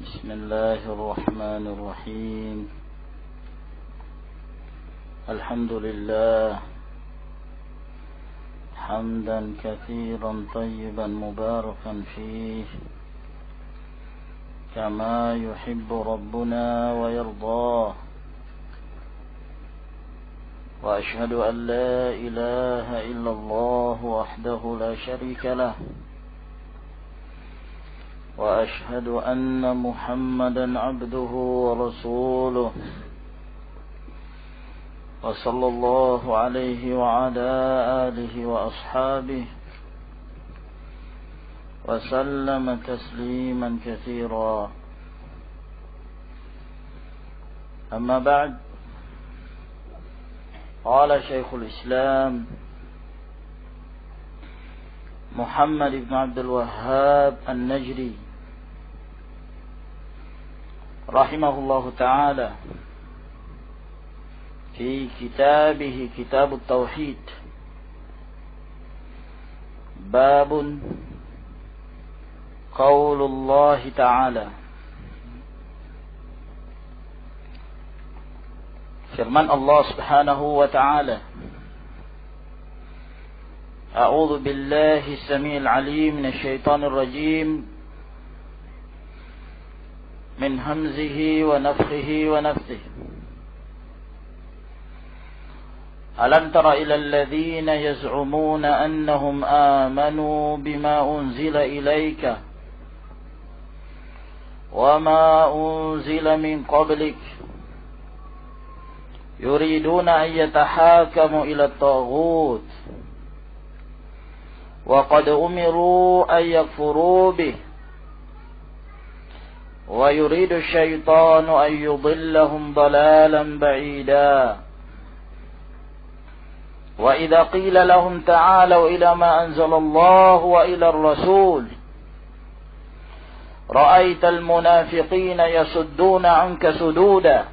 بسم الله الرحمن الرحيم. الحمد لله حمدا كثيرا طيبا مباركا فيه كما يحب ربنا ويرضاه، وأشهد أن لا إله إلا الله وحده لا شريك له، وأشهد أن محمدا عبده ورسوله، وصلى الله عليه وعلى آله وأصحابه وسلم تسليما كثيرا. أما بعد، قال شيخ الإسلام محمد بن عبد الوهاب النجري رحمه الله تعالى في كتابه كتاب التوحيد: باب قول الله تعالى. Firman Allah Subhanahu wa ta'ala: أعوذ بالله السميع العليم من الشيطان الرجيم من همزه ونفخه ونفثه. ألم تر إلى الذين يزعمون أنهم آمنوا بما أنزل إليك وما أنزل من قبلك يريدون أن يتحاكموا إلى الطاغوت وقد أمروا أن يكفروا به ويريد الشيطان أن يضلهم ضلالا بعيدا وإذا قيل لهم تعالوا إلى ما أنزل الله وإلى الرسول رأيت المنافقين يصدون عنك صدودا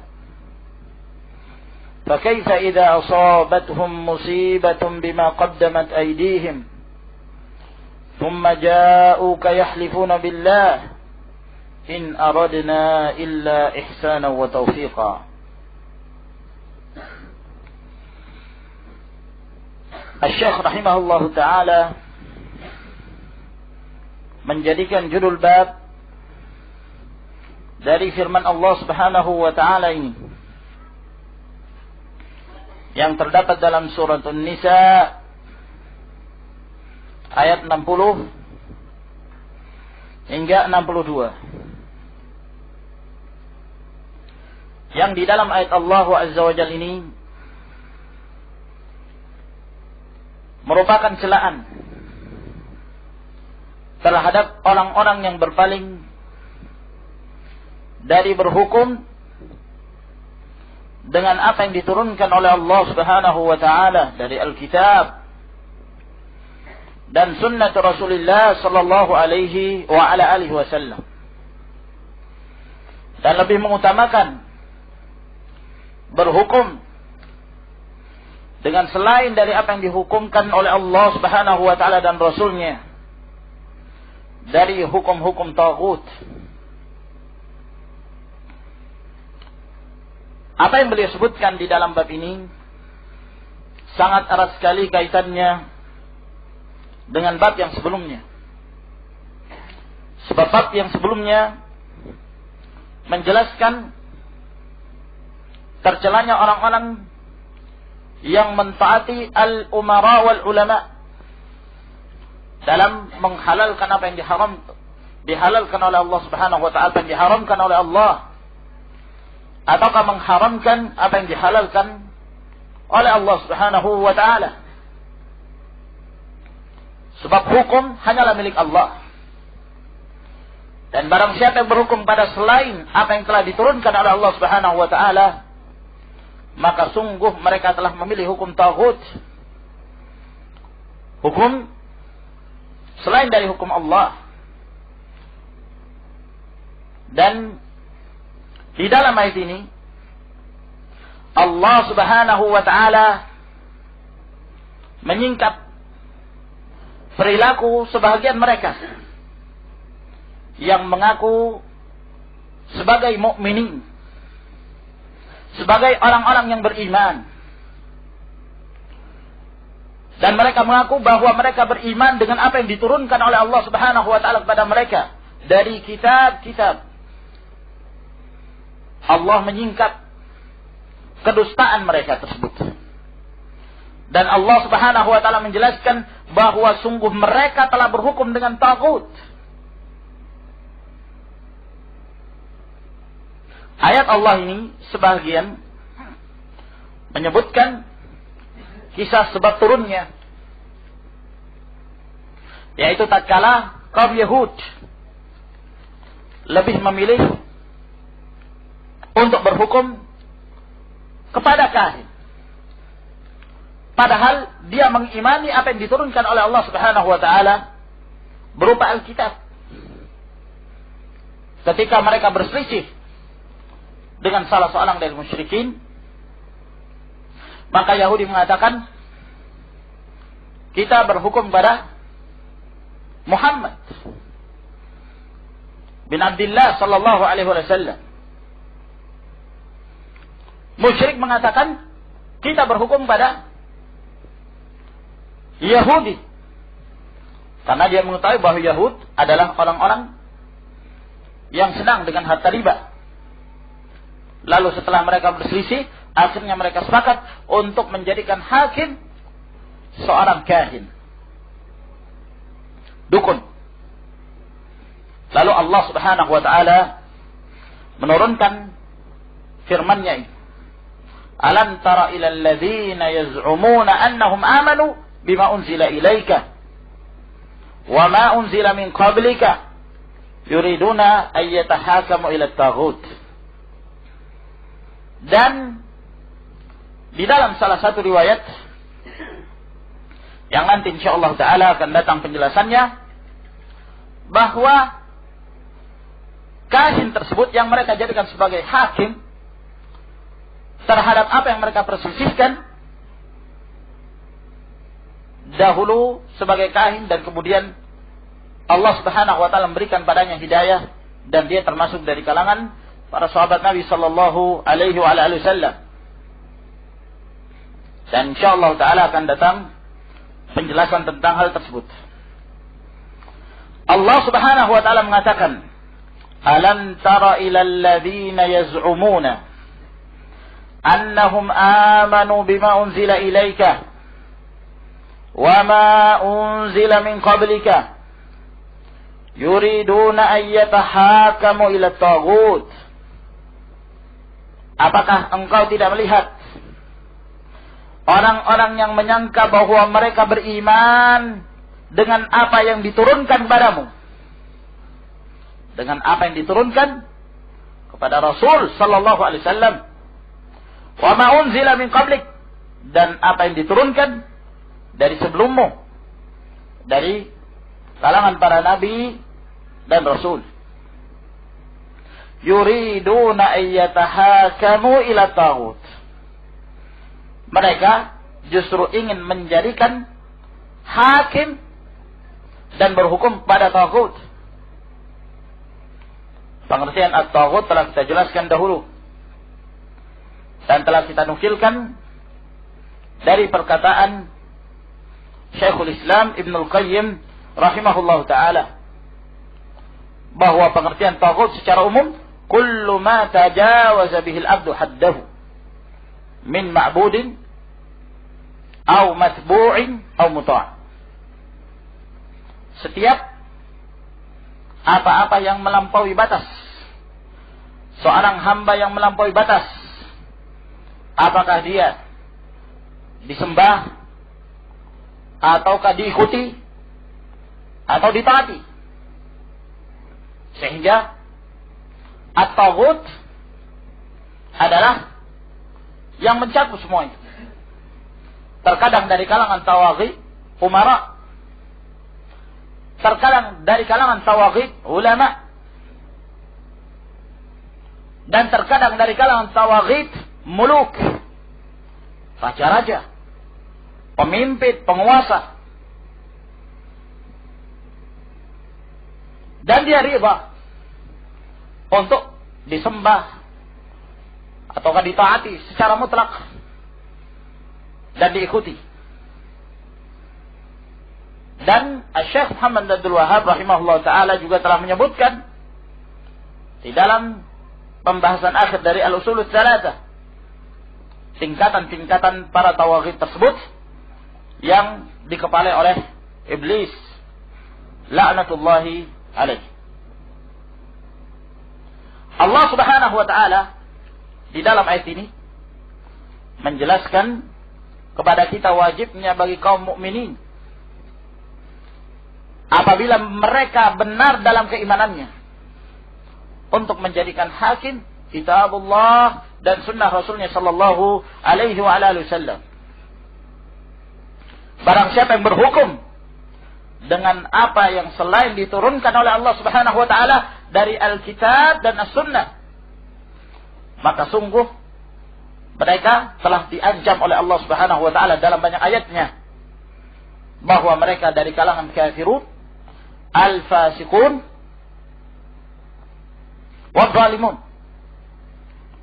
فكيف إذا أصابتهم مصيبة بما قدمت أيديهم ثم جاءوك يحلفون بالله إن أردنا إلا إحسانا وتوفيقا. Asy-Syaikh rahimahullahu ta'ala menjadikan judul bab dari firman Allah Subhanahu wa ta'ala ini yang terdapat dalam surat An-Nisa ayat 60 hingga 62. Yang di dalam ayat Allah Azza wa Jalla ini merupakan celaan terhadap orang-orang yang berpaling dari berhukum dengan apa yang diturunkan oleh Allah Subhanahu wa ta'ala dari Alkitab dan sunnah Rasulullah sallallahu alaihi wa ala alihi wasallam, dan lebih mengutamakan berhukum dengan selain dari apa yang dihukumkan oleh Allah Subhanahu wa ta'ala dan Rasulnya dari hukum-hukum taghut. Apa yang beliau sebutkan di dalam bab ini sangat erat sekali kaitannya dengan bab yang sebelumnya. Sebab bab yang sebelumnya menjelaskan tercelanya orang-orang yang mentaati al-umara wal ulama dalam menghalalkan apa yang dihalalkan oleh Allah Subhanahu wa ta'ala, yang diharamkan oleh Allah, ataukah mengharamkan apa yang dihalalkan oleh Allah Subhanahu wa ta'ala. Sebab hukum hanyalah milik Allah, dan barang siapa yang berhukum pada selain apa yang telah diturunkan oleh Allah Subhanahu wa ta'ala, maka sungguh mereka telah memilih hukum taghut, hukum selain dari hukum Allah. Dan di dalam ayat ini Allah Subhanahu wa ta'ala menyingkap perilaku sebahagian mereka yang mengaku sebagai mukminin, sebagai orang-orang yang beriman. Dan mereka mengaku bahwa mereka beriman dengan apa yang diturunkan oleh Allah Subhanahu wa taala kepada mereka dari kitab-kitab. Allah menyingkap kedustaan mereka tersebut. Dan Allah Subhanahu wa taala menjelaskan bahwa sungguh mereka telah berhukum dengan taghut. Ayat Allah ini sebagian menyebutkan kisah sebab turunnya, yaitu tatkala kaum Yahud lebih memilih untuk berhukum kepada kahin, padahal dia mengimani apa yang diturunkan oleh Allah Subhanahu wa taala berupa Alkitab. Ketika mereka berselisih dengan salah seorang dari musyrikin, maka Yahudi mengatakan, kita berhukum pada Muhammad bin Abdullah sallallahu alaihi wasallam. Musyrik mengatakan, kita berhukum pada Yahudi, karena dia mengetahui bahwa Yahud adalah orang-orang yang senang dengan harta riba. Lalu setelah mereka berselisih, akhirnya mereka sepakat untuk menjadikan hakim seorang kahin, dukun. Lalu Allah Subhanahu wa taala menurunkan firman-Nya ini, alam tara ilal ladzina yaz'umuna annahum amanu bima unzila ilaika wa ma unzila min qablika yuriduna an yatahakamu ila at-taghut. Dan di dalam salah satu riwayat yang nanti insyaallah taala akan datang penjelasannya, bahwa kahin tersebut yang mereka jadikan sebagai hakim terhadap apa yang mereka perselisihkan dahulu sebagai kahin, dan kemudian Allah Subhanahu wa taala memberikan padanya hidayah dan dia termasuk dari kalangan para sahabat Nabi sallallahu alaihi wasallam. Dan insyaallah taala akan datang penjelasan tentang hal tersebut. Allah Subhanahu wa taala mengatakan, alam tara ilal ladzina yaz'umuna annahum amanu bima unzila ilaika wa ma unzila min qablika yuriduna an yatahakamu ila at-taghut. Apakah engkau tidak melihat orang-orang yang menyangka bahwa mereka beriman dengan apa yang diturunkan padamu, dengan apa yang diturunkan kepada Rasul sallallahu alaihi wasallam, wa ma unzila min qablik, dan apa yang diturunkan dari sebelummu dari kalangan para nabi dan rasul. Yuriduna ayyatahakamu ila taghut. Mereka justru ingin menjadikan hakim dan berhukum pada taghut. Pengertian at-taghut telah kita jelaskan dahulu dan telah kita nukilkan dari perkataan Syekhul Islam Ibnul Qayyim rahimahullah ta'ala, bahwa pengertian taghut secara umum kullu ma tajawaza bihil abdu haddahu min ma'budin au matbu'in au muta'. Setiap apa-apa yang melampaui batas, seorang hamba yang melampaui batas, apakah dia disembah ataukah diikuti atau ditaati, sehingga at-taghut adalah yang mencakup semua itu. Terkadang dari kalangan tawaghi umara, terkadang dari kalangan tawaghi ulama, dan terkadang dari kalangan tawaghi muluk, raja-raja, pemimpin, penguasa. Dan dia riba untuk disembah ataukah ditaati secara mutlak dan diikuti. Dan Syekh Muhammad Abdul Wahhab rahimahullah ta'ala juga telah menyebutkan di dalam pembahasan akhir dari Al-Usulul Tsalatsa tingkatan-tingkatan para tawaghit tersebut yang dikepalai oleh iblis la'natullahi alaih. Allah Subhanahu wa ta'ala di dalam ayat ini menjelaskan kepada kita wajibnya bagi kaum mukminin apabila mereka benar dalam keimanannya untuk menjadikan hakim kitabullah dan sunnah Rasulnya sallallahu alaihi wa alihi wasallam. Barang siapa yang berhukum dengan apa yang selain diturunkan oleh Allah Subhanahu wa taala dari Alkitab dan As-Sunnah, maka sungguh mereka telah diancam oleh Allah Subhanahu wa taala dalam banyak ayatnya bahwa mereka dari kalangan kafirun, al-fasiqun, wal-zalimun.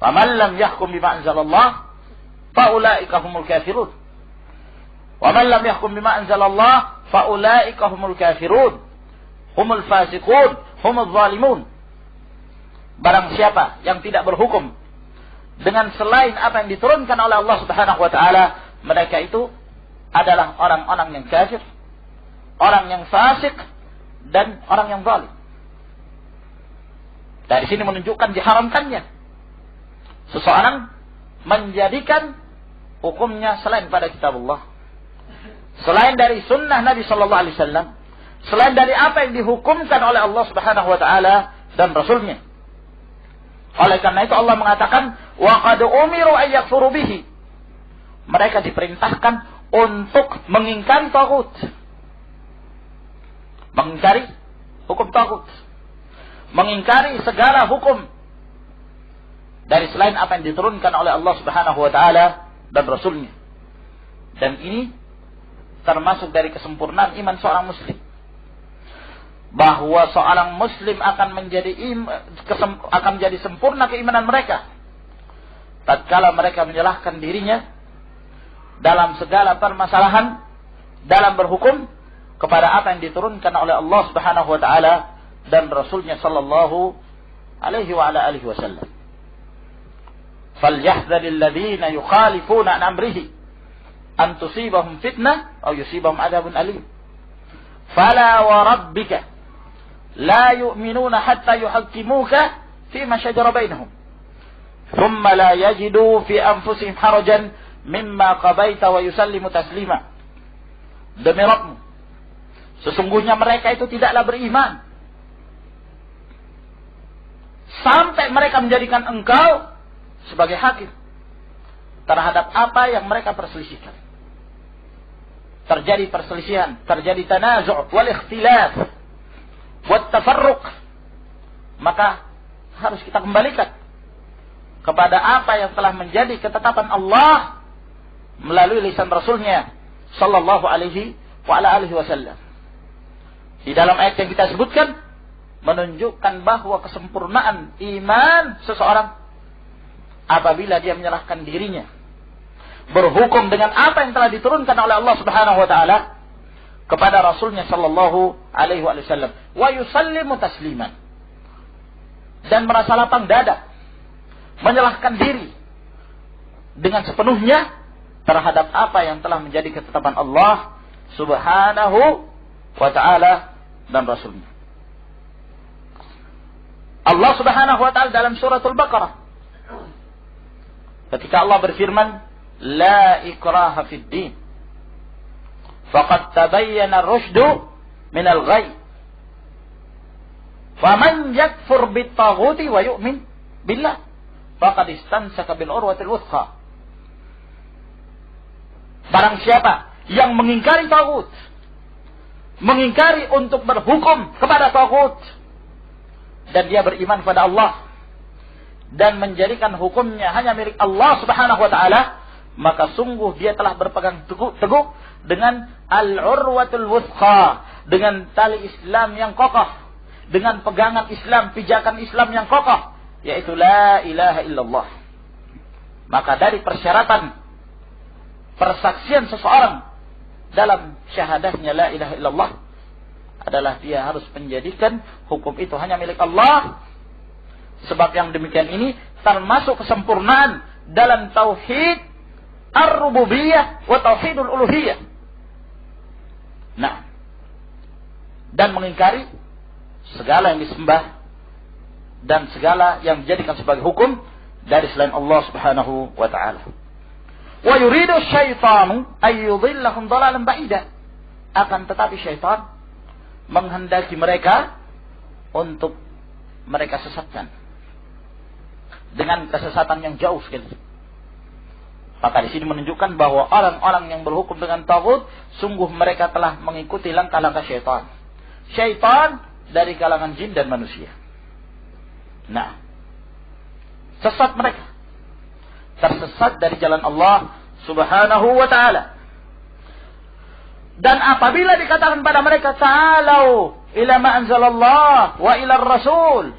Faman lam yahkum bima anzalallah faulaika humul kafirun. Waman lam yahkum bima anzalallah faulaika humul kafirun, humul fasiqun, humul zalimun. Barang siapa yang tidak berhukum dengan selain apa yang diturunkan oleh Allah Subhanahu wa taala, mereka itu adalah orang-orang yang kafir, orang yang fasik, dan orang yang zalim. Dari sini menunjukkan diharamkannya seseorang menjadikan hukumnya selain pada kitabullah, selain dari sunnah Nabi sallallahu alaihi wasallam, selain dari apa yang dihukumkan oleh Allah Subhanahu wa taala dan Rasulnya. Oleh karena itu Allah mengatakan wa qad umiru ay yakfuru bihi. Mereka diperintahkan untuk mengingkari tagut, mengingkari hukum tagut, mengingkari segala hukum dari selain apa yang diturunkan oleh Allah Subhanahu wa taala dan Rasulnya. Dan ini termasuk dari kesempurnaan iman seorang muslim, bahwa seorang muslim akan menjadi sempurna keimanan mereka tatkala mereka menyerahkan dirinya dalam segala permasalahan dalam berhukum kepada apa yang diturunkan oleh Allah Subhanahu wa taala dan Rasulnya sallallahu alaihi wa ala alihi wasallam. Falyahdharil ladzina yukhalifuna an amrihi an tusibahum fitnah aw yusibahum adzabun alim. Fala wa rabbika la yu'minuna hatta yuhaqqimuka fima shajara bainahum thumma la yajidu fi anfusihim harajan mimma qadaita wa yusallimu taslima. Demi Rabbmu, sesungguhnya mereka itu tidaklah beriman sampai mereka menjadikan engkau sebagai hakim terhadap apa yang mereka perselisihkan. Terjadi perselisihan, terjadi tanazu' wal ikhtilaf wat tafarruq, maka harus kita kembalikan kepada apa yang telah menjadi ketetapan Allah melalui lisan Rasulnya sallallahu alaihi wa ala alihi wasallam. Di dalam ayat yang kita sebutkan menunjukkan bahwa kesempurnaan iman seseorang apabila dia menyerahkan dirinya berhukum dengan apa yang telah diturunkan oleh Allah Subhanahu wa taala kepada Rasulnya sallallahu alaihi wasallam wa yusallimu tasliman, dan merasa lapang dada menyerahkan diri dengan sepenuhnya terhadap apa yang telah menjadi ketetapan Allah Subhanahu wa taala dan Rasulnya. Allah Subhanahu wa taala dalam suratul Baqarah ketika Allah berfirman la ikraha fid din faqad tabayyana ar-rusydu min al-ghayy faman yakfur bit-taghuti wa yu'min billah faqad istamsaka bil urwatil wuthqa. Barang siapa yang mengingkari taghut, mengingkari untuk berhukum kepada taghut, dan dia beriman pada Allah dan menjadikan hukumnya hanya milik Allah Subhanahu wa taala, maka sungguh dia telah berpegang teguh dengan al-urwatul wuthqa, dengan tali Islam yang kokoh, dengan pegangan Islam, pijakan Islam yang kokoh, yaitu la ilaha illallah. Maka dari persyaratan persaksian seseorang dalam syahadatnya la ilaha illallah adalah dia harus menjadikan hukum itu hanya milik Allah. Sebab yang demikian ini termasuk kesempurnaan dalam tauhid ar-rububiyah wa tauhidul uluhiyah. Nah, dan mengingkari segala yang disembah dan segala yang dijadikan sebagai hukum dari selain Allah Subhanahu wa taala. Wa yuridu syaitanu ay yudhillahum dhalalan ba'ida. Akan tetapi syaitan menghendaki mereka untuk mereka sesatkan dengan kesesatan yang jauh sekali. Maka di sini menunjukkan bahwa orang-orang yang berhukum dengan taghut sungguh mereka telah mengikuti langkah-langkah syaitan. Syaitan dari kalangan jin dan manusia. Nah, sesat mereka. Tersesat dari jalan Allah Subhanahu wa ta'ala. Dan apabila dikatakan pada mereka, ta'alau ila ma anzalallah wa ila rasul.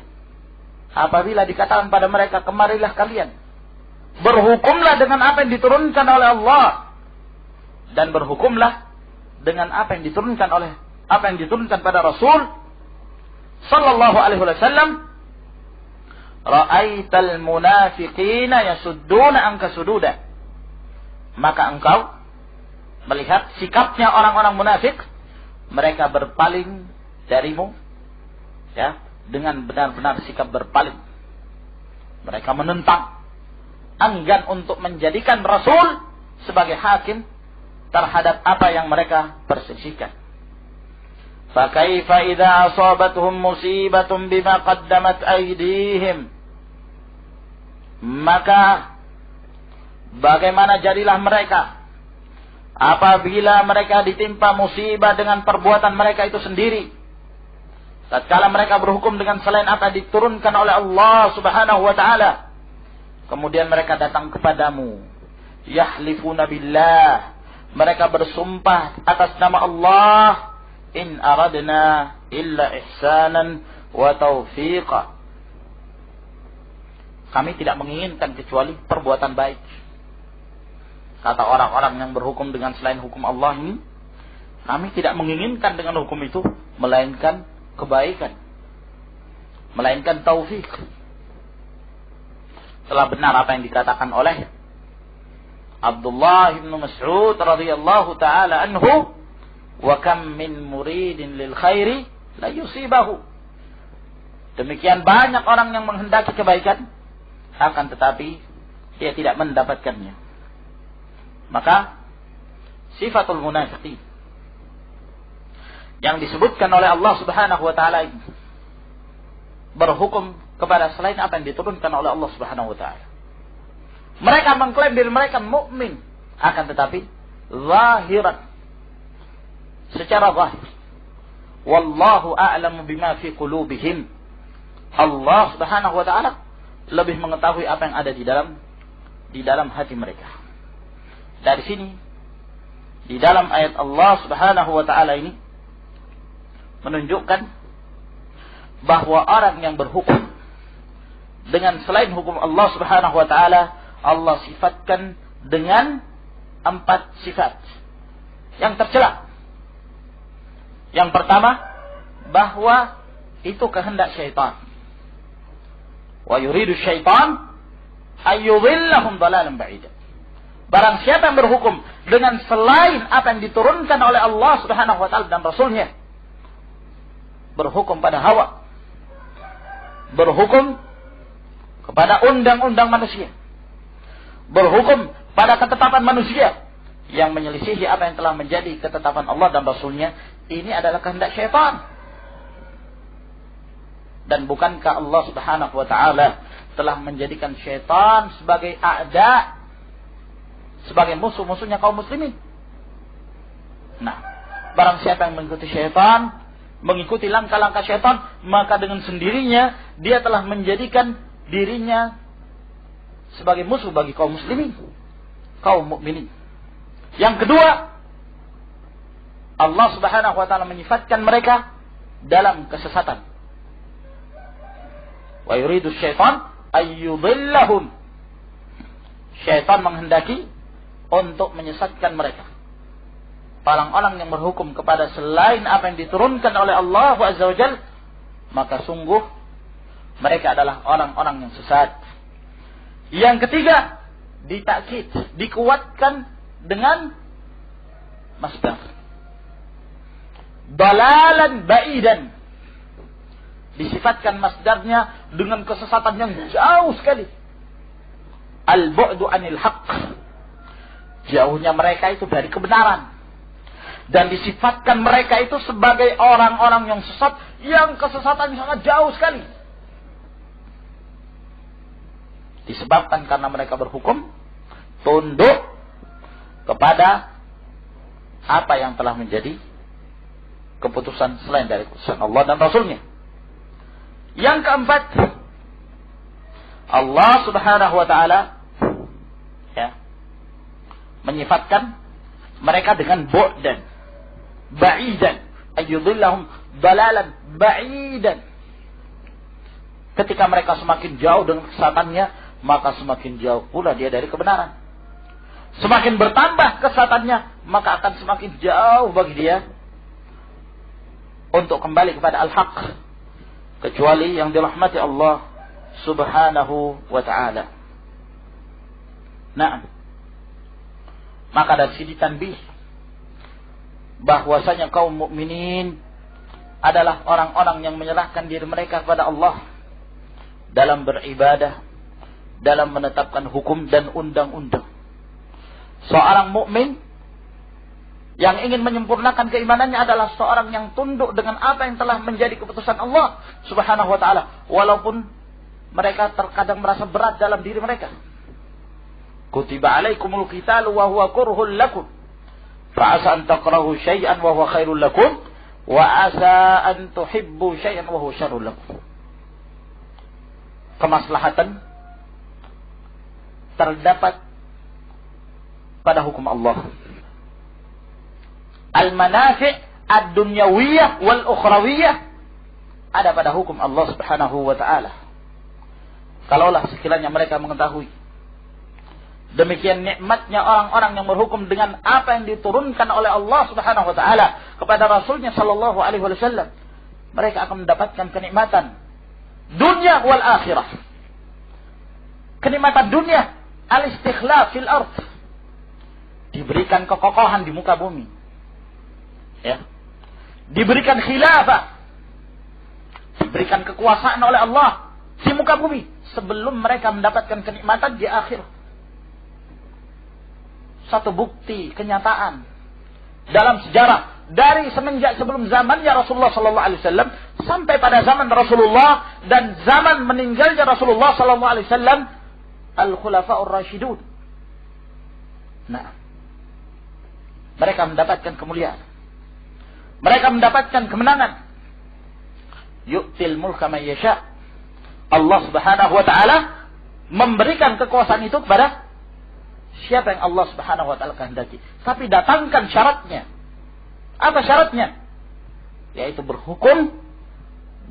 Apabila dikatakan pada mereka, kemarilah kalian, berhukumlah dengan apa yang diturunkan oleh Allah, dan berhukumlah dengan apa yang diturunkan pada Rasul sallallahu alaihi wasallam. Ra'aital munafiqina yasudduna anka sududa. Maka engkau melihat sikapnya orang-orang munafik, mereka berpaling darimu, ya, dengan benar-benar sikap berpaling. Mereka menentang, enggan untuk menjadikan Rasul sebagai hakim terhadap apa yang mereka perselisihkan. Fakaifa idza asabatuhum musibatun bima qaddamat aydihim. Maka bagaimana jadilah mereka apabila mereka ditimpa musibah dengan perbuatan mereka itu sendiri, tatkala mereka berhukum dengan selain apa yang diturunkan oleh Allah Subhanahu wa taala. Kemudian mereka datang kepadamu, yahlifuna billah, mereka bersumpah atas nama Allah, in aradna illa ihsanan wa taufiqa. Kami tidak menginginkan kecuali perbuatan baik. Kata orang-orang yang berhukum dengan selain hukum Allah ini, kami tidak menginginkan dengan hukum itu melainkan kebaikan, melainkan taufik. Telah benar apa yang dikatakan oleh Abdullah bin Mas'ud radhiyallahu taala anhu, wa kam min muridin lil khairi la yusibahu. Demikian banyak orang yang menghendaki kebaikan, akan tetapi dia tidak mendapatkannya. Maka sifatul munafiqin yang disebutkan oleh Allah Subhanahu wa taala ini berhukum kepada selain apa yang diturunkan oleh Allah Subhanahu wa taala. Mereka mengklaim diri mereka mukmin, akan tetapi zahiran, secara zahir, wallahu a'lamu bima fi qulubihim. Allah Subhanahu wa taala lebih mengetahui apa yang ada di dalam hati mereka. Dari sini, di dalam ayat Allah Subhanahu wa taala ini menunjukkan bahwa orang yang berhukum dengan selain hukum Allah Subhanahu wa taala, Allah sifatkan dengan 4 sifat yang tercela. Yang pertama, bahwa itu kehendak syaitan. Wa yuridu syaitan ayyudhillahum dhalalan ba'ida. Barang siapa yang berhukum dengan selain apa yang diturunkan oleh Allah Subhanahu wa taala dan Rasulnya, berhukum pada hawa, berhukum kepada undang-undang manusia, berhukum pada ketetapan manusia yang menyelisihi apa yang telah menjadi ketetapan Allah dan Rasulnya, ini adalah kehendak syaitan. Dan bukankah Allah Subhanahu wa taala telah menjadikan syaitan sebagai a'da, sebagai musuh-musuhnya kaum muslimin? Nah, barang siapa yang mengikuti syaitan, mengikuti langkah-langkah syaitan, maka dengan sendirinya dia telah menjadikan dirinya sebagai musuh bagi kaum muslimin, kaum mukminin. Yang kedua, Allah Subhanahu wa taala menyifatkan mereka dalam kesesatan. Wa yuridu syaitan ayyudillahum. Syaitan menghendaki untuk menyesatkan mereka. Orang-orang yang berhukum kepada selain apa yang diturunkan oleh Allah Azza wa Jalla, maka sungguh mereka adalah orang-orang yang sesat. Yang ketiga, ditakkid, dikuatkan dengan masdar. Dalalan ba'idan. Disifatkan masdarnya dengan kesesatan yang jauh sekali. Al-bu'du anil haqq. Jauhnya mereka itu dari kebenaran. Dan disifatkan mereka itu sebagai orang-orang yang sesat, yang kesesatannya sangat jauh sekali. Disebabkan karena mereka berhukum tunduk kepada apa yang telah menjadi keputusan selain dari keputusan Allah dan Rasulnya. Yang keempat, Allah Subhanahu wa ta'ala menyifatkan mereka dengan bu'dan, ba'idan, ayyudillahum dalalan ba'idan. Ketika mereka semakin jauh dengan kesesatannya, maka semakin jauh pula dia dari kebenaran. Semakin bertambah kesesatannya, maka akan semakin jauh bagi dia untuk kembali kepada al-haq. Kecuali yang dirahmati Allah Subhanahu wa ta'ala. Nah, maka dari sini tanbih bahwasanya kaum mukminin adalah orang-orang yang menyerahkan diri mereka kepada Allah dalam beribadah, dalam menetapkan hukum dan undang-undang. Seorang mukmin yang ingin menyempurnakan keimanannya adalah seorang yang tunduk dengan apa yang telah menjadi keputusan Allah Subhanahu wa ta'ala, walaupun mereka terkadang merasa berat dalam diri mereka. Kutiba alaikumul qitalu wa huwa kurhul lakum fa'asa an takrahu syai'an wa huwa khairul lakum wa asa an tuhibbu syai'an wa huwa syarrul lakum. Kemaslahatan terdapat pada hukum Allah. Al-manafi' ad-dunyawiyah wal ukhrawiyah ada pada hukum Allah Subhanahu wa ta'ala. Kalaulah sekiranya mereka mengetahui demikian nikmatnya orang-orang yang berhukum dengan apa yang diturunkan oleh Allah Subhanahu wa ta'ala kepada Rasulnya sallallahu alaihi wasallam, mereka akan mendapatkan kenikmatan dunia wal akhirah. Kenikmatan dunia, al-istikhlaf fil ard, diberikan kekokohan di muka bumi, ya, diberikan khilafah, diberikan kekuasaan oleh Allah di muka bumi sebelum mereka mendapatkan kenikmatan di akhir. Satu bukti kenyataan dalam sejarah dari semenjak sebelum zamannya Rasulullah sallallahu alaihi wasallam sampai pada zaman Rasulullah dan zaman meninggalnya Rasulullah sallallahu alaihi wasallam, al-khulafa'ur rasyidun. Nah, mereka mendapatkan kemuliaan. Mereka mendapatkan kemenangan. Yu'til mulka man yasha. Allah Subhanahu wa ta'ala memberikan kekuasaan itu kepada siapa yang Allah Subhanahu wa ta'ala kehendaki. Tapi datangkan syaratnya. Apa syaratnya? Yaitu berhukum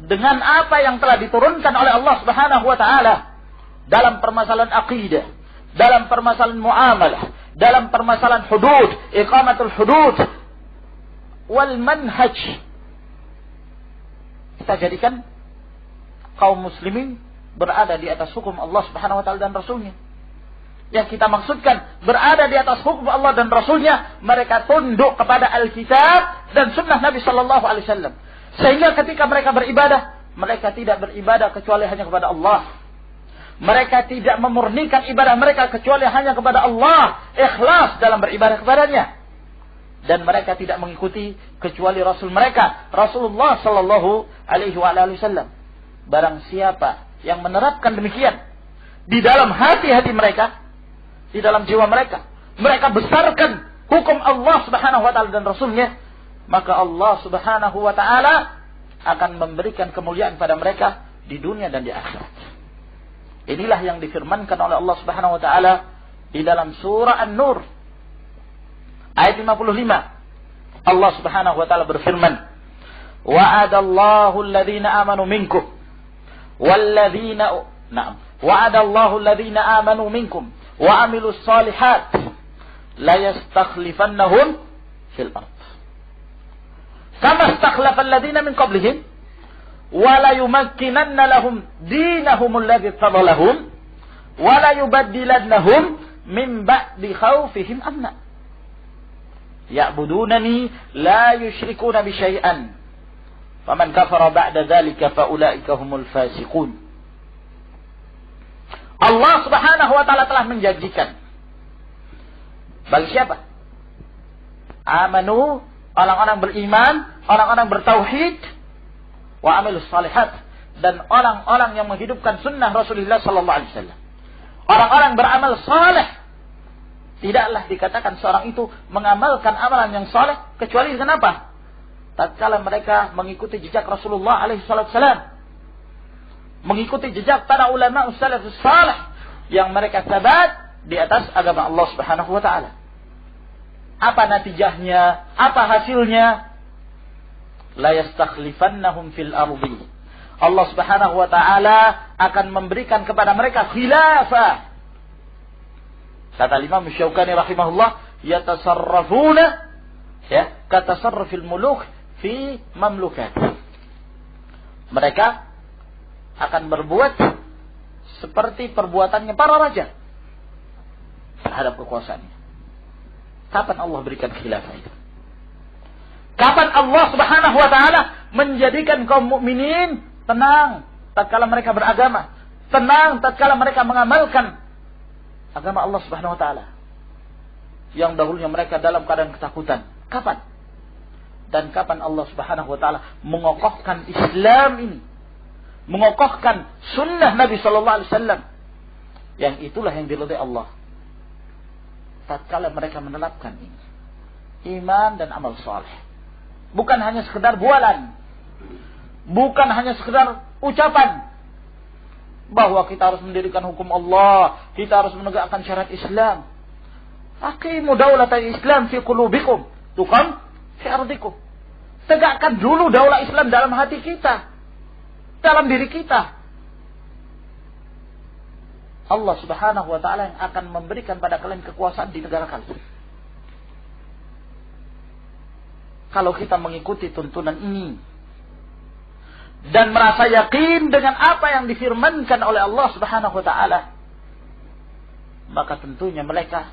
dengan apa yang telah diturunkan oleh Allah Subhanahu wa ta'ala dalam permasalahan akidah, dalam permasalahan muamalah, dalam permasalahan hudud, iqamatul hudud wal manhaj. Kita jadikan kaum muslimin berada di atas hukum Allah Subhanahu wa ta'ala dan Rasulnya. Yang kita maksudkan berada di atas hukum Allah dan Rasulnya, mereka tunduk kepada Alkitab dan sunnah Nabi Sallallahu Alaihi Wasallam. Sehingga ketika mereka beribadah, mereka tidak beribadah kecuali hanya kepada Allah. Mereka tidak memurnikan ibadah mereka kecuali hanya kepada Allah, ikhlas dalam beribadah kepadanya. Dan mereka tidak mengikuti kecuali Rasul mereka, Rasulullah Sallallahu Alaihi Wasallam. Barang siapa yang menerapkan demikian di dalam hati-hati mereka, di dalam jiwa mereka, mereka besarkan hukum Allah Subhanahu wa ta'ala dan Rasulnya, maka Allah Subhanahu wa ta'ala akan memberikan kemuliaan pada mereka di dunia dan di akhirat. Inilah yang difirmankan oleh Allah Subhanahu wa ta'ala di dalam surah An-Nur ayat 55. Allah Subhanahu wa ta'ala berfirman, wa'adallahu alladhina amanu minkum walladzina Wa'adallahu alladhina amanu minkum wa amilus salihat la yastakhlifannahum fil ard. Kama istakhlafa alladhina min qablihim wa la yumakkinanna lahum dinahum alladhi irtada lahum wa la yubaddilannahum min ba'di khawfihim amna. Ya'budunani la yusyrikuna bi syai'an. Faman kafara ba'da dzalika fa ulaika humul fasiqun. Allah Subhanahu wa taala telah menjanjikan bagi siapa? Amanu, orang-orang beriman, orang-orang bertauhid, wa amilus salihat, dan orang-orang yang menghidupkan sunnah Rasulullah sallallahu alaihi wasallam. Orang-orang beramal saleh. Tidaklah dikatakan seorang itu mengamalkan amalan yang saleh kecuali dengan apa? Tatkala mereka mengikuti jejak Rasulullah alaihi wasallam, mengikuti jejak para ulama salafus salih yang mereka tabat di atas agama Allah Subhanahu wa taala. Apa natijahnya? Apa hasilnya? La yastakhlifannahum fil ardi. Allah Subhanahu wa taala akan memberikan kepada mereka khilafah. Kata Imam Syaukani rahimahullah, yatasarrafuna katasarrufil muluk fi mamlukat. Mereka akan berbuat seperti perbuatannya para raja terhadap kekuasaannya. Kapan Allah berikan khilafah itu? Kapan Allah Subhanahu wa taala menjadikan kaum mukminin tenang tatkala mereka beragama, tenang tatkala mereka mengamalkan agama Allah Subhanahu wa taala? Yang dahulunya mereka dalam keadaan ketakutan. Kapan? Dan kapan Allah Subhanahu wa taala mengokohkan Islam ini? Mengokohkan sunnah Nabi sallallahu alaihi wasallam. Yang itulah yang diridai Allah. Tatkala mereka menerapkan ini, iman dan amal saleh. Bukan hanya sekedar bualan, bukan hanya sekedar ucapan bahwa kita harus mendirikan hukum Allah, kita harus menegakkan syariat Islam. Aqimu daulatal Islam fi qulubikum, tuqam fi ardikum. Tegakkan dulu daulah Islam dalam hati kita, dalam diri kita. Allah Subhanahu wa taala yang akan memberikan pada kalian kekuasaan di negara kalian. Kalau kita mengikuti tuntunan ini dan merasa yakin dengan apa yang difirmankan oleh Allah Subhanahu wa taala, maka tentunya mereka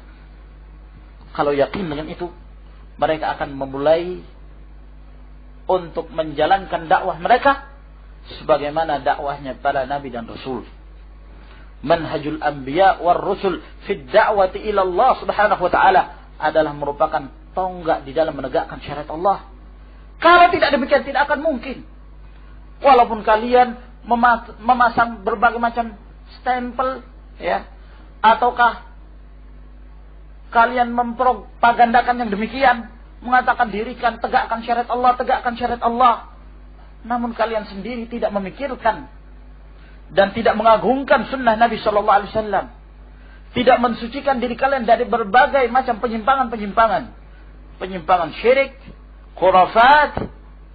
kalau yakin dengan itu, mereka akan memulai untuk menjalankan dakwah mereka sebagaimana dakwahnya para nabi dan rasul. Manhajul anbiya war rusul fi da'wati ila Allah Subhanahu wa taala adalah merupakan tonggak di dalam menegakkan syariat Allah. Kalau tidak demikian tidak akan mungkin. Walaupun kalian memasang berbagai macam stempel ya, ataukah kalian mempropagandakan yang demikian, mengatakan dirikan tegakkan syariat Allah, tegakkan syariat Allah, namun kalian sendiri tidak memikirkan dan tidak mengagungkan sunnah Nabi Sallallahu Alaihi Wasallam, tidak mensucikan diri kalian dari berbagai macam penyimpangan syirik, khurafat,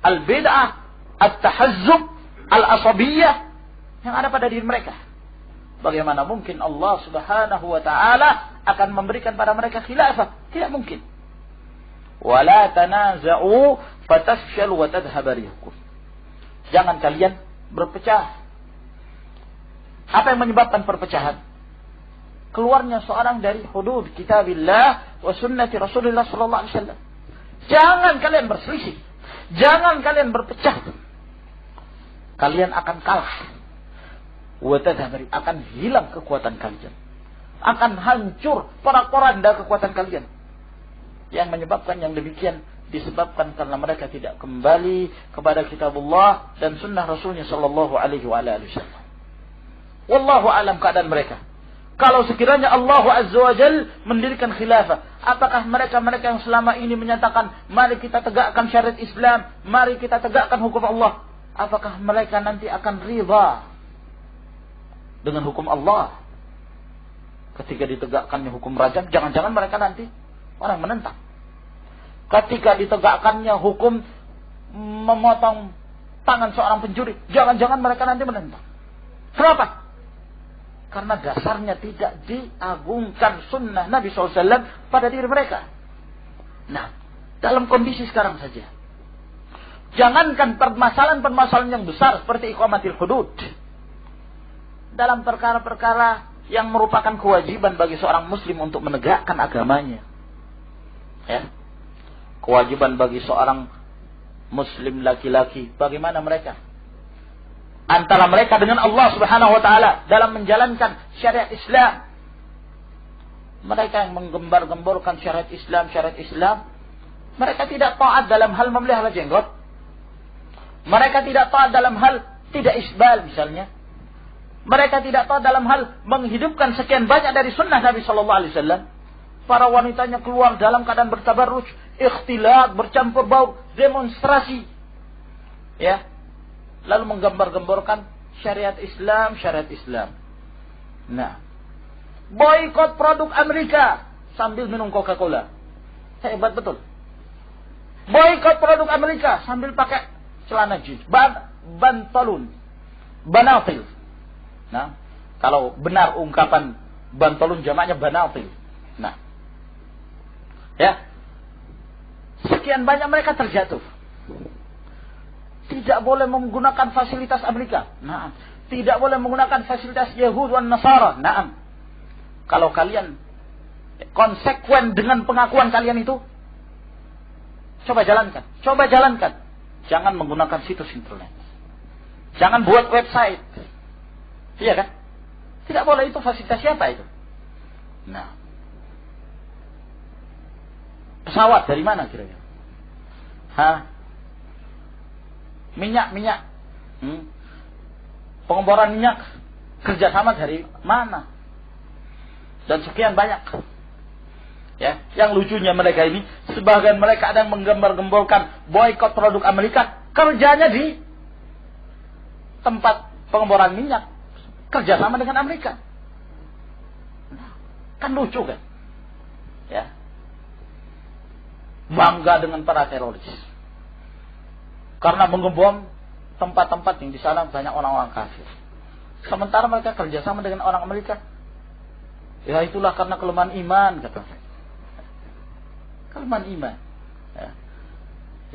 al-bid'ah, at-tahazzub, al-asabiyah yang ada pada diri mereka. Bagaimana mungkin Allah Subhanahu wa taala akan memberikan pada mereka khilafah? Tidak mungkin. Wala tanaza'u fatafshalu wa tadhhab rihukum. Jangan kalian berpecah. Apa yang menyebabkan perpecahan? Keluarnya seorang dari hudud kitabillah wa sunnati Rasulullah sallallahu alaihi wasallam. Jangan kalian berselisih. Jangan kalian berpecah. Kalian akan kalah. Wa tadhhab, akan hilang kekuatan kalian. Akan hancur porak-poranda kekuatan kalian. Yang menyebabkan yang demikian disebabkan karena mereka tidak kembali kepada kitabullah dan sunnah Rasulnya sallallahu alaihi wasallam. Wallahu alam keadaan mereka. Kalau sekiranya Allah Azza wa Jal mendirikan khilafah, apakah mereka-mereka yang selama ini menyatakan mari kita tegakkan syariat Islam, mari kita tegakkan hukum Allah, apakah mereka nanti akan ridha dengan hukum Allah ketika ditegakkannya hukum rajam? Jangan-jangan mereka nanti orang menentang. Ketika ditegakkannya hukum memotong tangan seorang pencuri, jangan-jangan mereka nanti menentang. Kenapa? Karena dasarnya tidak diagungkan sunnah Nabi SAW pada diri mereka. Nah, dalam kondisi sekarang saja, jangankan permasalahan-permasalahan yang besar seperti iqamatil hudud, dalam perkara-perkara yang merupakan kewajiban bagi seorang muslim untuk menegakkan agamanya, ya, kewajiban bagi seorang muslim laki-laki, bagaimana mereka antara mereka dengan Allah Subhanahu wa taala dalam menjalankan syariat Islam? Mereka yang menggembar-gemborkan syariat Islam, mereka tidak taat dalam hal memelihara jenggot. Mereka tidak taat dalam hal tidak isbal misalnya. Mereka tidak taat dalam hal menghidupkan sekian banyak dari sunnah Nabi sallallahu alaihi wasallam. Para wanitanya keluar dalam keadaan bertabarruj, ikhtilat, bercampur baur, demonstrasi. Ya. Lalu menggambar-gemborkan syariat Islam. Nah, boikot produk Amerika sambil minum Coca-Cola. Hebat betul. Boikot produk Amerika sambil pakai celana jeans, bantalun, banatil. Nah, kalau benar ungkapan bantalun jamaknya banatil. Nah, ya, sekian banyak mereka terjatuh. Tidak boleh menggunakan fasilitas Amerika. Nah, tidak boleh menggunakan fasilitas Yahud dan Nasara. Nah, kalau kalian konsekuen dengan pengakuan kalian itu, coba jalankan. Jangan menggunakan situs internet. Jangan buat website. Iya kan? Tidak boleh, itu fasilitas siapa itu? Nah, pesawat dari mana kira-kira? Minyak. Pengeboran minyak kerjasama dari mana? Dan sekian banyak. Ya, yang lucunya mereka ini, sebagian mereka ada yang menggembar-gemborkan boikot produk Amerika, kerjanya di tempat pengeboran minyak, kerjasama dengan Amerika. Kan lucu kan? Ya. Bangga dengan para teroris. Karena mengebom tempat-tempat yang di sana banyak orang-orang kafir. Sementara mereka kerjasama dengan orang Amerika. Ya itulah karena kelemahan iman, kata saya. Kelemahan iman.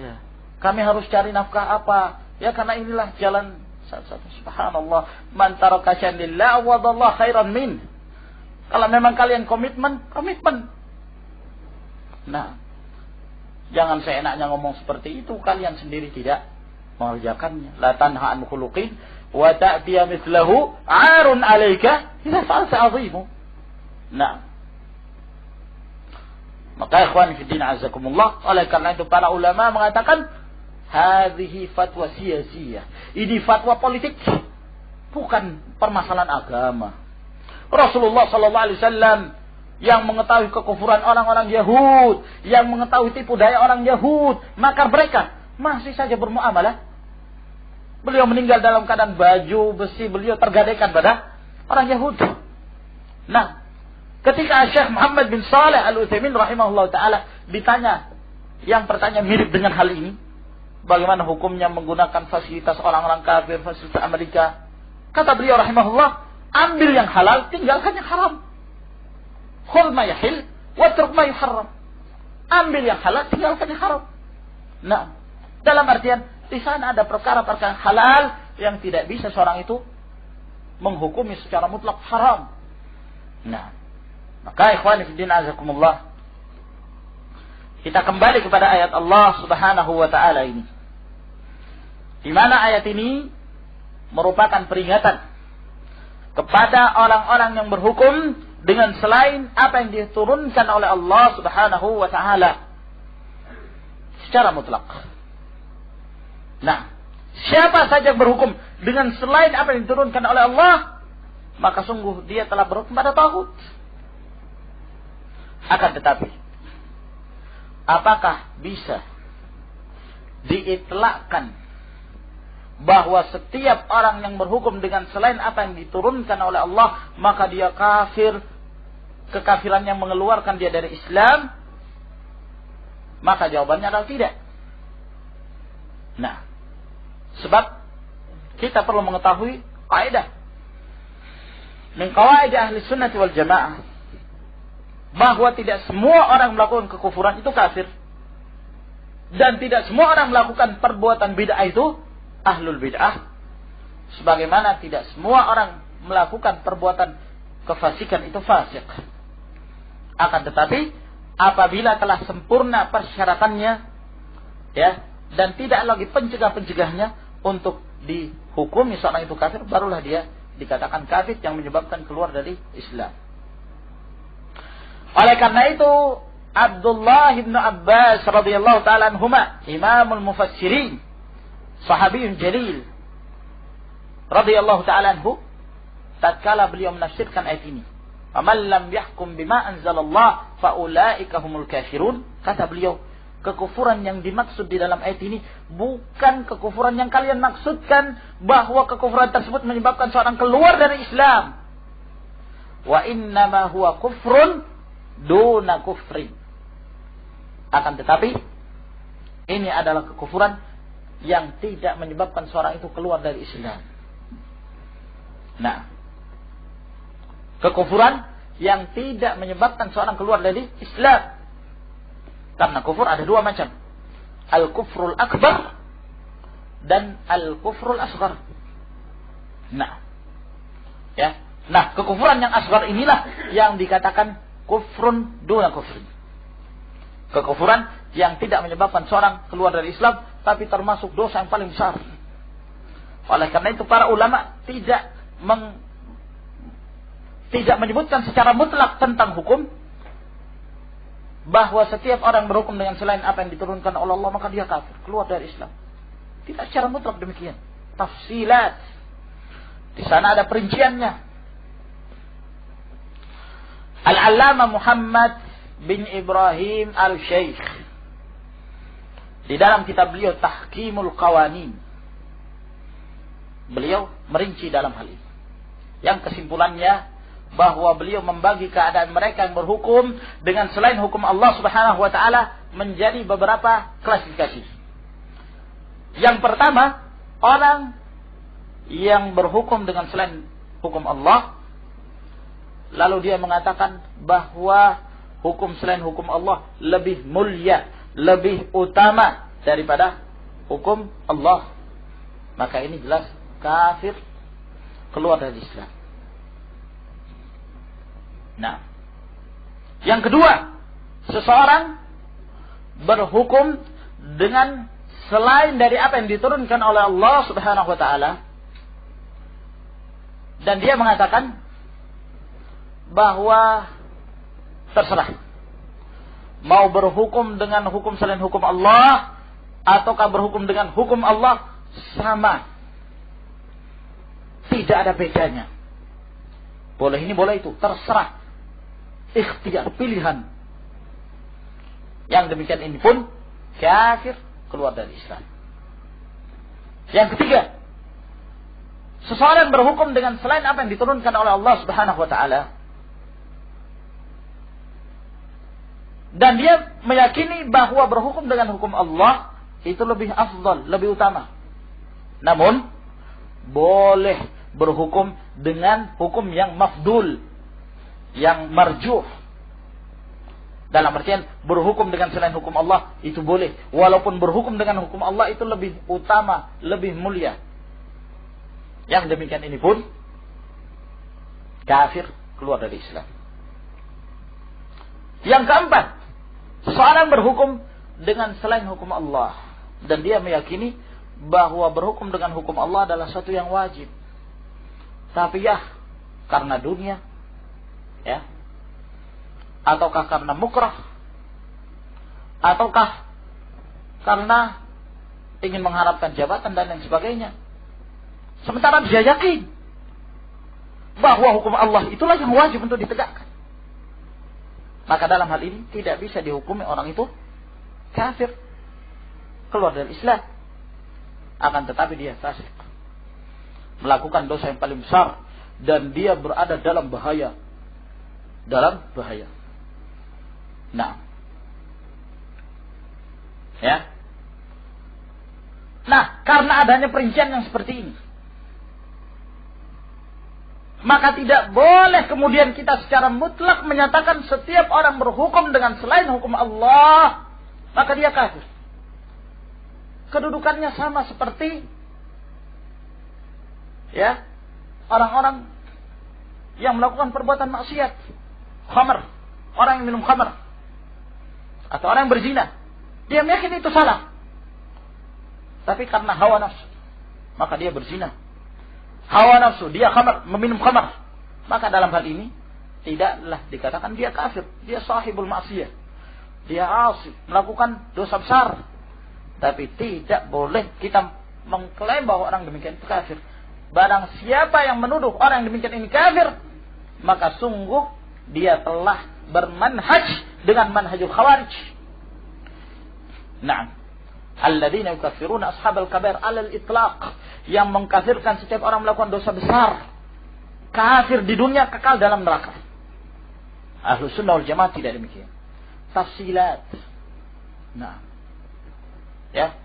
Ya. Kami harus cari nafkah apa? Ya karena inilah jalan satu-satu. Subhanallah. Man taraka syai'an lillah wadallahu khairan min. Kalau memang kalian komitmen. Nah, jangan seenaknya ngomong seperti itu, kalian sendiri tidak mengerjakannya. La tanha an khuluqin wa ta'tiya mithlahu 'arun 'alaika idza fa'alta 'azimu. Nah. Maka ikhwan fi din azakumullah, oleh karena itu para ulama mengatakan hadhihi fatwa siyasiyah. Ini fatwa politik, bukan permasalahan agama. Rasulullah sallallahu alaihi wasallam yang mengetahui kekufuran orang-orang Yahud, yang mengetahui tipu daya orang Yahud, maka mereka masih saja bermuamalah. Beliau meninggal dalam keadaan baju besi beliau tergadaikan pada orang Yahudi. Nah, ketika Syekh Muhammad bin Saleh Al-Utsaimin rahimahullah ta'ala ditanya, yang pertanyaan mirip dengan hal ini, bagaimana hukumnya menggunakan fasilitas orang-orang kafir, fasilitas Amerika? Kata beliau rahimahullah, ambil yang halal, tinggalkan yang haram. Khul ma yahil, watruk ma yuharram. Ambil yang halal, tinggalkan yang haram. Nah, dalam artian di sana ada perkara-perkara halal yang tidak bisa seorang itu menghukumi secara mutlak haram. Nah, maka ikhwan fillah azakumullah, kita kembali kepada ayat Allah Subhanahu wa taala ini. Di mana ayat ini merupakan peringatan kepada orang-orang yang berhukum dengan selain apa yang diturunkan oleh Allah Subhanahu wa taala secara mutlak. Nah, siapa saja yang berhukum dengan selain apa yang diturunkan oleh Allah, maka sungguh dia telah berhukum pada taghut. Akan tetapi, apakah bisa diitlakkan bahwa setiap orang yang berhukum dengan selain apa yang diturunkan oleh Allah, maka dia kafir, kekafiran yang mengeluarkan dia dari Islam? Maka jawabannya adalah tidak. Nah, sebab kita perlu mengetahui kaidah. min qawaid ahli sunnah wal jamaah bahwa tidak semua orang melakukan kekufuran itu kafir. Dan tidak semua orang melakukan perbuatan bid'ah itu ahlul bid'ah. Sebagaimana tidak semua orang melakukan perbuatan kefasikan itu fasik. Akan tetapi apabila telah sempurna persyaratannya, ya, dan tidak lagi pencegah-pencegahnya untuk dihukumi seorang itu kafir, barulah dia dikatakan kafir yang menyebabkan keluar dari Islam. Oleh karena itu Abdullah bin Abbas radhiyallahu taala anhuma, imamul mufassirin, sahabiyun jalil radhiyallahu taala anhu, tatkala beliau menafsirkan ayat ini, "Faman lam yahkum bima anzalallah faulaika humul kafirun," kata beliau, kekufuran yang dimaksud di dalam ayat ini bukan kekufuran yang kalian maksudkan, bahwa kekufuran tersebut menyebabkan seorang keluar dari Islam. Wa innama huwa kufrun duna kufrin. Akan tetapi ini adalah kekufuran yang tidak menyebabkan seorang itu keluar dari Islam. Nah, kekufuran yang tidak menyebabkan seorang keluar dari Islam. Karena kufur ada dua macam. Al-kufrul akbar dan al-kufrul asghar. Nah, ya. Nah, kekufuran yang asghar inilah yang dikatakan kufrun duna kufrin. Kekufuran yang tidak menyebabkan seorang keluar dari Islam, tapi termasuk dosa yang paling besar. Oleh karena itu para ulama tidak menyebutkan secara mutlak tentang hukum bahwa setiap orang berhukum dengan selain apa yang diturunkan oleh Allah maka dia kafir, keluar dari Islam. Tidak secara mutlak demikian. Tafsilat. Di sana ada perinciannya. Al-Allamah Muhammad bin Ibrahim Al-Syeikh di dalam kitab beliau Tahkimul Qawanin, beliau merinci dalam hal ini. Yang kesimpulannya bahwa beliau membagi keadaan mereka yang berhukum dengan selain hukum Allah Subhanahu wa taala menjadi beberapa klasifikasi. Yang pertama, orang yang berhukum dengan selain hukum Allah lalu dia mengatakan bahwa hukum selain hukum Allah lebih mulia, lebih utama daripada hukum Allah, maka ini jelas kafir, keluar dari Islam. Nah, yang kedua, seseorang berhukum dengan selain dari apa yang diturunkan oleh Allah Subhanahu wa taala, dan dia mengatakan bahwa terserah mau berhukum dengan hukum selain hukum Allah ataukah berhukum dengan hukum Allah sama, tidak ada bedanya, boleh ini boleh itu, terserah, ikhtiar, pilihan. Yang demikian ini pun kafir, keluar dari Islam. Yang ketiga, seseorang berhukum dengan selain apa yang diturunkan oleh Allah Subhanahu wa taala, dan dia meyakini bahwa berhukum dengan hukum Allah itu lebih afdal, lebih utama. Namun boleh berhukum dengan hukum yang mafdul, yang marjuh. Dalam artian berhukum dengan selain hukum Allah itu boleh, walaupun berhukum dengan hukum Allah itu lebih utama, lebih mulia. Yang demikian ini pun kafir, keluar dari Islam. Yang keempat, seorang berhukum dengan selain hukum Allah dan dia meyakini bahwa berhukum dengan hukum Allah adalah satu yang wajib. Tapi ya, karena dunia, ya, ataukah karena mukrah, ataukah karena ingin mengharapkan jabatan dan lain sebagainya. Sementara dia yakin bahwa hukum Allah itulah yang wajib untuk ditegakkan. Maka dalam hal ini tidak bisa dihukumi orang itu kafir, keluar dari Islam. Akan tetapi dia fasik, melakukan dosa yang paling besar, dan dia berada dalam bahaya. Dalam bahaya. Nah, ya. Nah, karena adanya perincian yang seperti ini, Maka tidak boleh kemudian kita secara mutlak menyatakan setiap orang berhukum dengan selain hukum Allah, maka dia kafir. Kedudukannya sama seperti ya orang-orang yang melakukan perbuatan maksiat, khamr, orang yang minum khamr, atau orang yang berzina. Dia meyakini itu salah, tapi karena hawa nafsu, maka dia berzina. Hawa nafsu, dia khamr, meminum khamr, maka dalam hal ini tidaklah dikatakan dia kafir. Dia sahibul maksiyah, dia asif, melakukan dosa besar. Tapi tidak boleh kita mengklaim bahwa orang demikian itu kafir. Barang siapa yang menuduh orang yang demikian ini kafir, maka sungguh dia telah bermanhaj dengan manhajul khawarij. Nah, alladzina yukaffiruna ashabal kabair 'alal itlaq, yang mengkafirkan setiap orang melakukan dosa besar. Kafir di dunia, kekal dalam neraka. Ahlus sunnah wal jamaah tidak demikian. Tafsilat. Nah, ya.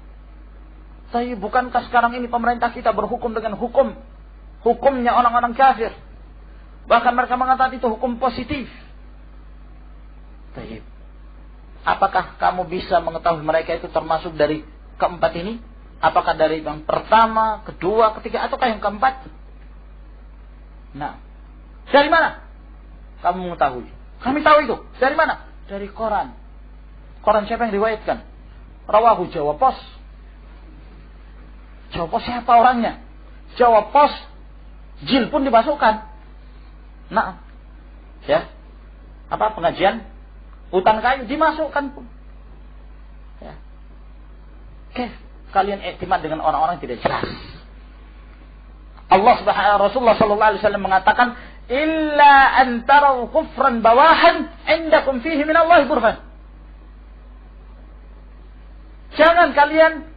Tapi bukankah sekarang ini pemerintah kita berhukum dengan hukumnya orang-orang kafir? Bahkan mereka mengatakan itu hukum positif. Tapi apakah kamu bisa mengetahui mereka itu termasuk dari keempat ini? Apakah dari yang pertama, kedua, ketiga, ataukah yang keempat? Nah, dari mana kamu mengetahui? Kami tahu itu. Dari mana? Dari koran. Koran siapa yang riwayatkan? Rawahu Jawa Pos. Jawa Pos siapa orangnya? Jawa Pos, jil pun dimasukkan. Nah, ya, apa pengajian hutan kayu dimasukkan pun. Ya. Oke, kalian iktimad dengan orang-orang yang tidak jelas. Rasulullah sallallahu alaihi wasallam mengatakan, "Illa an taraw kufran bawahan indakum fihi min Allah burhan." Jangan kalian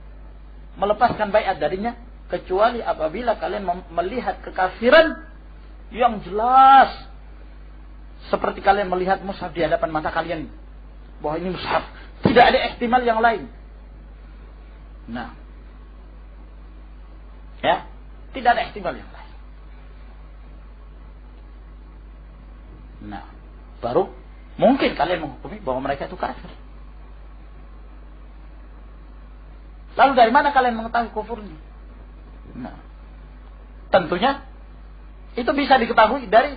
melepaskan baiat darinya kecuali apabila kalian melihat kekafiran yang jelas, seperti kalian melihat mushaf di hadapan mata kalian, bahwa ini mushaf, tidak ada ihtimal yang lain. Nah, ya, tidak ada ihtimal yang lain. Nah, baru mungkin kalian menghukumi bahwa mereka itu kafir. Lalu dari mana kalian mengetahui kufurnya? Nah, tentunya itu bisa diketahui dari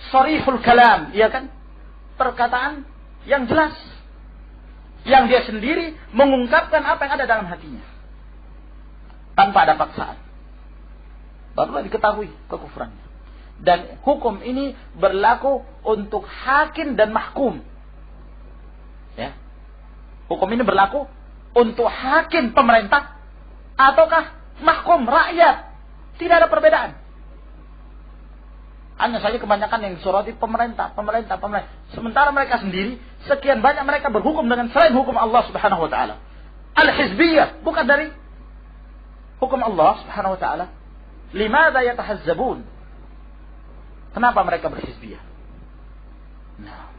sharihul kalam, ya kan? Perkataan yang jelas, yang dia sendiri mengungkapkan apa yang ada dalam hatinya tanpa ada paksaan. Barulah diketahui kekufurannya. Dan hukum ini berlaku untuk hakim dan mahkum. Ya. Hukum ini berlaku untuk hakim pemerintah ataukah mahkum rakyat. Tidak ada perbedaan. Hanya saja kebanyakan yang disoroti pemerintah. Sementara mereka sendiri, sekian banyak mereka berhukum dengan selain hukum Allah subhanahu wa ta'ala. Al-hizbiyah, bukan dari hukum Allah subhanahu wa ta'ala. Limadha yatahazzabun? Kenapa mereka berhizbiyah? Nah,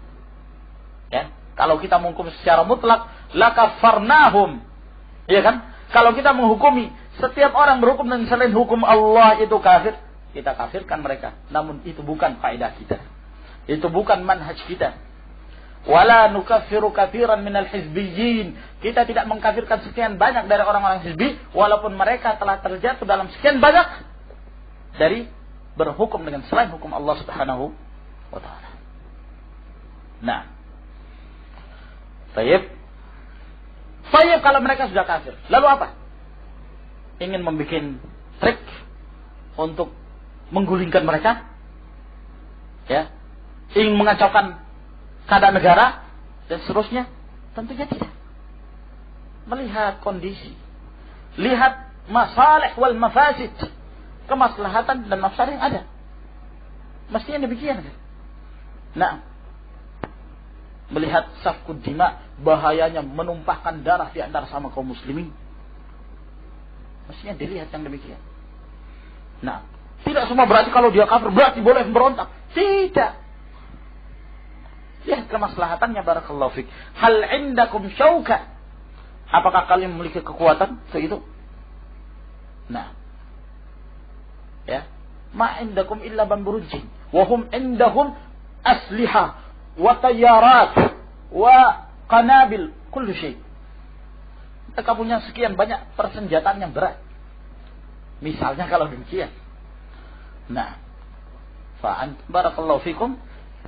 ya, kalau kita menghukum secara mutlak, lakafarnahum. Ya kan? Kalau kita menghukumi setiap orang berhukum dengan selain hukum Allah itu kafir, kita kafirkan mereka. Namun itu bukan faedah kita. Itu bukan manhaj kita. Wala nukaffiru katsiran minal hizbiyyin. Kita tidak mengkafirkan sekian banyak dari orang-orang hizbi, walaupun mereka telah terjatuh dalam sekian banyak dari berhukum dengan selain hukum Allah Subhanahu wa taala. Nah. Baik kalau mereka sudah kafir, lalu apa? Ingin membuat trik untuk menggulingkan mereka? Ya. Ingin mengacaukan keadaan negara dan seterusnya? Tentunya tidak. Melihat kondisi, lihat masalih wal mafasid, kemaslahatan dan mafsadah yang ada. Mestinya demikian. Nah, melihat safkud dima, bahayanya menumpahkan darah di antara sama kaum muslimin. Mestinya dilihat yang demikian. Nah, tidak semua berarti kalau dia kafir berarti boleh berontak. Tidak. Lihat kemaslahatannya, barakallahu fik. Hal indakum syauka. Apakah kalian memiliki kekuatan untuk itu? Nah, ya, ma indakum illa bamburujin wa hum indahum asliha wa tayyarat wa qanabil kullu syai. Mereka punya sekian banyak persenjataan yang berat. Misalnya kalau demikian. Nah, barakallahu fikum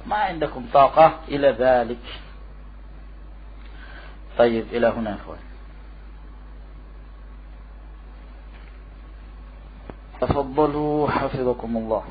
ma indakum taqah ila dhalik. Tayyib, ila huna ikhwan. Tafaddalu hafizakumullah.